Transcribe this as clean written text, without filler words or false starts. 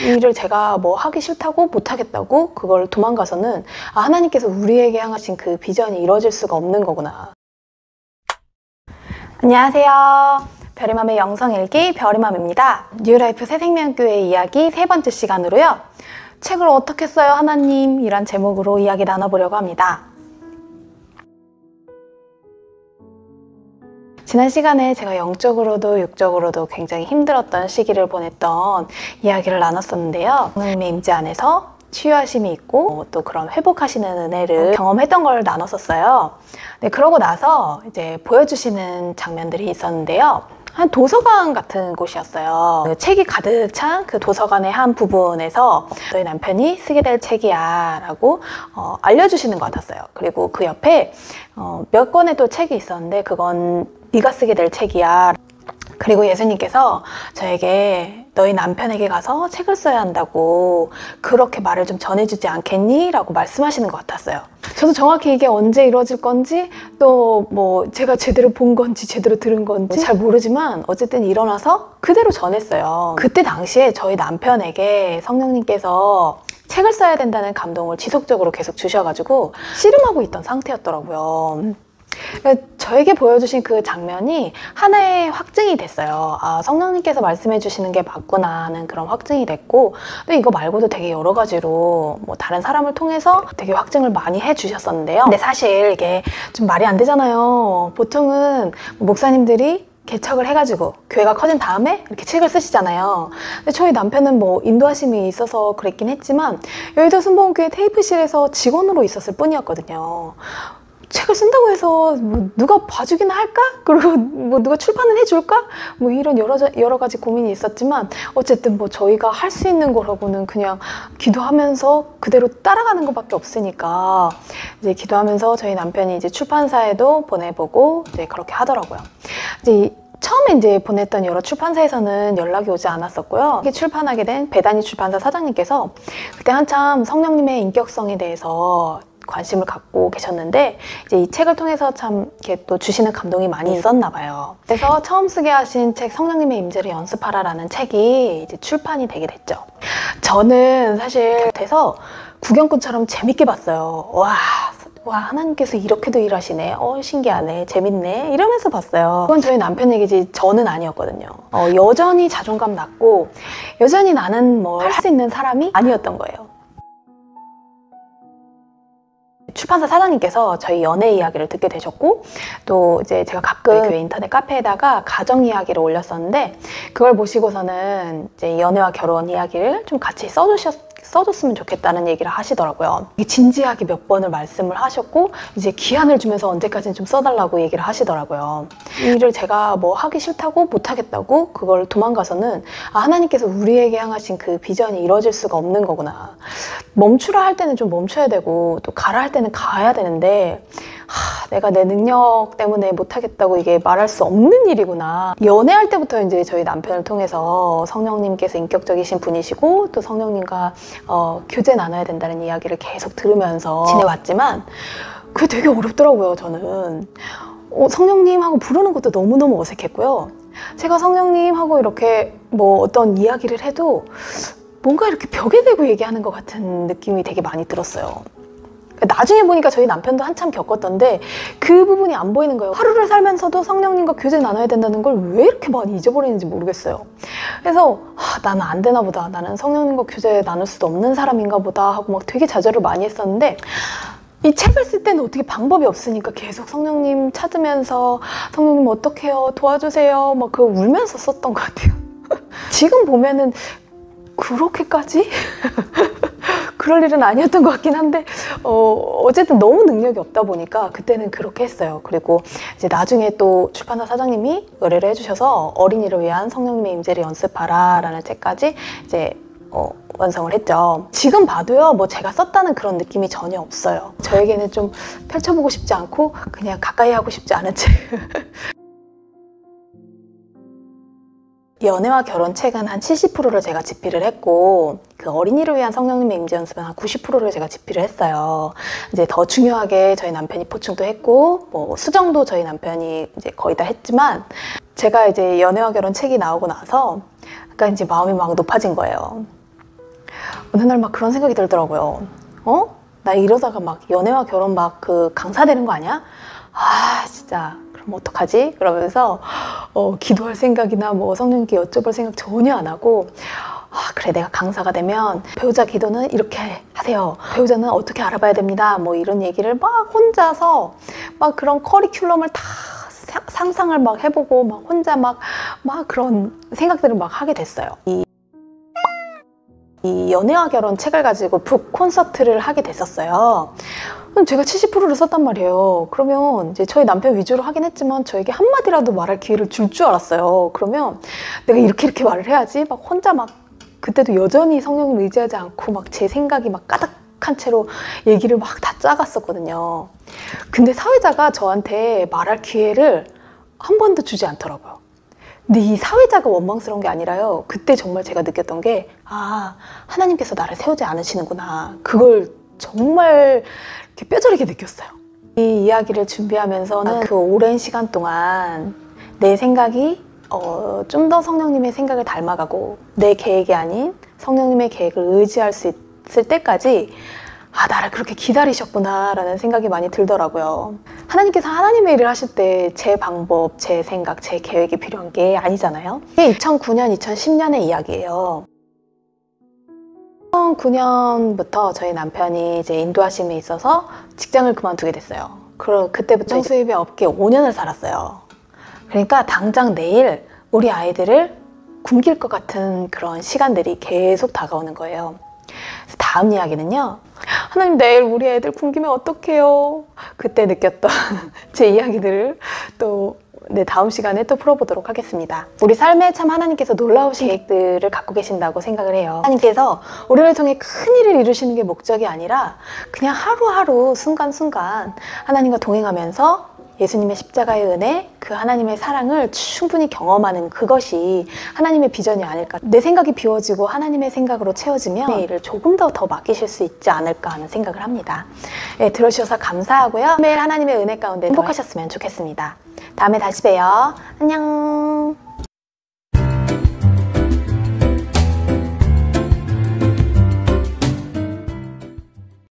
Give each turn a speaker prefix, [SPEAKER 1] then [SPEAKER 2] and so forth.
[SPEAKER 1] 이 일을 제가 뭐 하기 싫다고 못하겠다고 그걸 도망가서는 하나님께서 우리에게 향하신 그 비전이 이루어질 수가 없는 거구나. 안녕하세요. 별의맘의 영성일기 별의맘입니다. 뉴라이프 새생명교회 이야기 3번째 시간으로요. 책을 어떻게 써요 하나님? 이란 제목으로 이야기 나눠보려고 합니다. 지난 시간에 제가 영적으로도 육적으로도 굉장히 힘들었던 시기를 보냈던 이야기를 나눴었는데요. 하나님의 임재 안에서 치유하심이 있고 또 그런 회복하시는 은혜를 경험했던 걸 나눴었어요. 네, 그러고 나서 이제 보여주시는 장면들이 있었는데요. 한 도서관 같은 곳이었어요. 책이 가득 찬 그 도서관의 한 부분에서 너희 남편이 쓰게 될 책이야 라고 알려주시는 것 같았어요. 그리고 그 옆에 몇 권의 또 책이 있었는데 그건 네가 쓰게 될 책이야. 그리고 예수님께서 저에게 너희 남편에게 가서 책을 써야 한다고 그렇게 말을 좀 전해주지 않겠니? 라고 말씀하시는 것 같았어요. 저도 정확히 이게 언제 이루어질 건지 또 뭐 제가 제대로 본 건지 제대로 들은 건지 잘 모르지만 어쨌든 일어나서 그대로 전했어요. 그때 당시에 저희 남편에게 성령님께서 책을 써야 된다는 감동을 지속적으로 계속 주셔가지고 씨름하고 있던 상태였더라고요. 저에게 보여주신 그 장면이 하나의 확증이 됐어요. 성령님께서 말씀해 주시는 게 맞구나 하는 그런 확증이 됐고, 또 이거 말고도 되게 여러 가지로 뭐 다른 사람을 통해서 되게 확증을 많이 해 주셨었는데요. 근데 사실 이게 좀 말이 안 되잖아요. 보통은 목사님들이 개척을 해가지고 교회가 커진 다음에 이렇게 책을 쓰시잖아요. 근데 저희 남편은 뭐 인도하심이 있어서 그랬긴 했지만 여의도 순복음교회 테이프실에서 직원으로 있었을 뿐이었거든요. 책을 쓴다고 해서 뭐 누가 봐주기는 할까? 그리고 뭐 누가 출판은 해줄까? 뭐 이런 여러 가지 고민이 있었지만 어쨌든 뭐 저희가 할 수 있는 거라고는 그냥 기도하면서 그대로 따라가는 것밖에 없으니까 이제 기도하면서 저희 남편이 이제 출판사에도 보내보고 이제 그렇게 하더라고요. 이제 처음에 이제 보냈던 여러 출판사에서는 연락이 오지 않았었고요. 출판하게 된 배단위 출판사 사장님께서 그때 한참 성령님의 인격성에 대해서 관심을 갖고 계셨는데 이제 이 책을 통해서 참 이렇게 또 주시는 감동이 많이 있었나 봐요. 그래서 처음 쓰게 하신 책 성령님의 임재를 연습하라라는 책이 이제 출판이 되게 됐죠. 저는 사실 곁에서 구경꾼처럼 재밌게 봤어요. 와 하나님께서 이렇게도 일하시네. 신기하네. 재밌네. 이러면서 봤어요. 그건 저희 남편 얘기지 저는 아니었거든요. 여전히 자존감 낮고 여전히 나는 뭘 할 수 있는 사람이 아니었던 거예요. 출판사 사장님께서 저희 연애 이야기를 듣게 되셨고 또 이제 제가 가끔 교회 인터넷 카페에다가 가정 이야기를 올렸었는데 그걸 보시고서는 이제 연애와 결혼 이야기를 좀 같이 써줬으면 좋겠다는 얘기를 하시더라고요. 진지하게 몇 번을 말씀을 하셨고 이제 기한을 주면서 언제까지는 좀 써달라고 얘기를 하시더라고요. 이 일을 제가 뭐 하기 싫다고 못하겠다고 그걸 도망가서는 하나님께서 우리에게 향하신 그 비전이 이루어질 수가 없는 거구나. 멈추라 할 때는 좀 멈춰야 되고 또 가라 할 때는 가야 되는데 내가 내 능력 때문에 못하겠다고 이게 말할 수 없는 일이구나. 연애할 때부터 이제 저희 남편을 통해서 성령님께서 인격적이신 분이시고 또 성령님과 교제 나눠야 된다는 이야기를 계속 들으면서 지내왔지만 그게 되게 어렵더라고요. 저는 성령님 하고 부르는 것도 너무너무 어색했고요. 제가 성령님 하고 이렇게 뭐 어떤 이야기를 해도 뭔가 이렇게 벽에 대고 얘기하는 것 같은 느낌이 되게 많이 들었어요. 나중에 보니까 저희 남편도 한참 겪었던데 그 부분이 안 보이는 거예요. 하루를 살면서도 성령님과 교제 나눠야 된다는 걸 왜 이렇게 많이 잊어버리는지 모르겠어요. 그래서 나는 안 되나 보다. 나는 성령님과 교제 나눌 수도 없는 사람인가 보다 하고 막 되게 좌절을 많이 했었는데 이 책을 쓸 때는 어떻게 방법이 없으니까 계속 성령님 찾으면서 성령님 어떡해요? 도와주세요. 막 그거 울면서 썼던 것 같아요. 지금 보면은 그렇게까지? 그럴 일은 아니었던 것 같긴 한데 어쨌든 너무 능력이 없다 보니까 그때는 그렇게 했어요. 그리고 이제 나중에 또 출판사 사장님이 의뢰를 해주셔서 어린이를 위한 성령님의 임재를 연습하라 라는 책까지 이제 완성을 했죠. 지금 봐도요 뭐 제가 썼다는 그런 느낌이 전혀 없어요. 저에게는 좀 펼쳐보고 싶지 않고 그냥 가까이 하고 싶지 않은 책. 연애와 결혼 책은 한 70%를 제가 집필을 했고 그 어린이를 위한 성령님의 임재 연습은 한 90%를 제가 집필을 했어요. 이제 더 중요하게 저희 남편이 보충도 했고 뭐 수정도 저희 남편이 이제 거의 다 했지만 제가 이제 연애와 결혼 책이 나오고 나서 약간 이제 마음이 막 높아진 거예요. 어느 날 막 그런 생각이 들더라고요. 나 이러다가 막 연애와 결혼 막 그 강사되는 거 아니야? 아 진짜 그럼 어떡하지? 그러면서 기도할 생각이나 뭐 성령님께 여쭤볼 생각 전혀 안 하고, 아 그래 내가 강사가 되면 배우자 기도는 이렇게 하세요, 배우자는 어떻게 알아봐야 됩니다, 뭐 이런 얘기를 막 혼자서 막 그런 커리큘럼을 다 상상을 막 해보고 막 혼자 막 그런 생각들을 막 하게 됐어요. 이 연애와 결혼 책을 가지고 북 콘서트를 하게 됐었어요. 제가 70%를 썼단 말이에요. 그러면 이제 저희 남편 위주로 하긴 했지만 저에게 한마디라도 말할 기회를 줄 줄 알았어요. 그러면 내가 이렇게 말을 해야지 막 혼자 막, 그때도 여전히 성령님 의지하지 않고 막 제 생각이 막 가득한 채로 얘기를 막 다 짜갔었거든요. 근데 사회자가 저한테 말할 기회를 한 번도 주지 않더라고요. 근데 이 사회자가 원망스러운 게 아니라요, 그때 정말 제가 느꼈던 게, 아 하나님께서 나를 세우지 않으시는구나, 그걸 정말 이렇게 뼈저리게 느꼈어요. 이 이야기를 준비하면서는 그 오랜 시간 동안 내 생각이 좀 더 성령님의 생각을 닮아가고 내 계획이 아닌 성령님의 계획을 의지할 수 있을 때까지, 아 나를 그렇게 기다리셨구나 라는 생각이 많이 들더라고요. 하나님께서 하나님의 일을 하실 때 제 방법, 제 생각, 제 계획이 필요한 게 아니잖아요. 이게 2009년, 2010년의 이야기예요. 2009년부터 저희 남편이 이제 인도하심에 있어서 직장을 그만두게 됐어요. 그때부터 수입의 업계 5년을 살았어요. 그러니까 당장 내일 우리 아이들을 굶길 것 같은 그런 시간들이 계속 다가오는 거예요. 그래서 다음 이야기는요, 하나님 내일 우리 애들 굶기면 어떡해요? 그때 느꼈던 제 이야기들을 또 다음 시간에 또 풀어보도록 하겠습니다. 우리 삶에 참 하나님께서 놀라우신 계획들을 갖고 계신다고 생각을 해요. 하나님께서 우리를 통해 큰 일을 이루시는 게 목적이 아니라 그냥 하루하루 순간순간 하나님과 동행하면서 예수님의 십자가의 은혜, 그 하나님의 사랑을 충분히 경험하는 그것이 하나님의 비전이 아닐까. 내 생각이 비워지고 하나님의 생각으로 채워지면 내 일을 조금 더 맡기실 수 있지 않을까 하는 생각을 합니다. 네, 들어주셔서 감사하고요. 매일 하나님의 은혜 가운데 행복하셨으면 좋겠습니다. 다음에 다시 봬요. 안녕.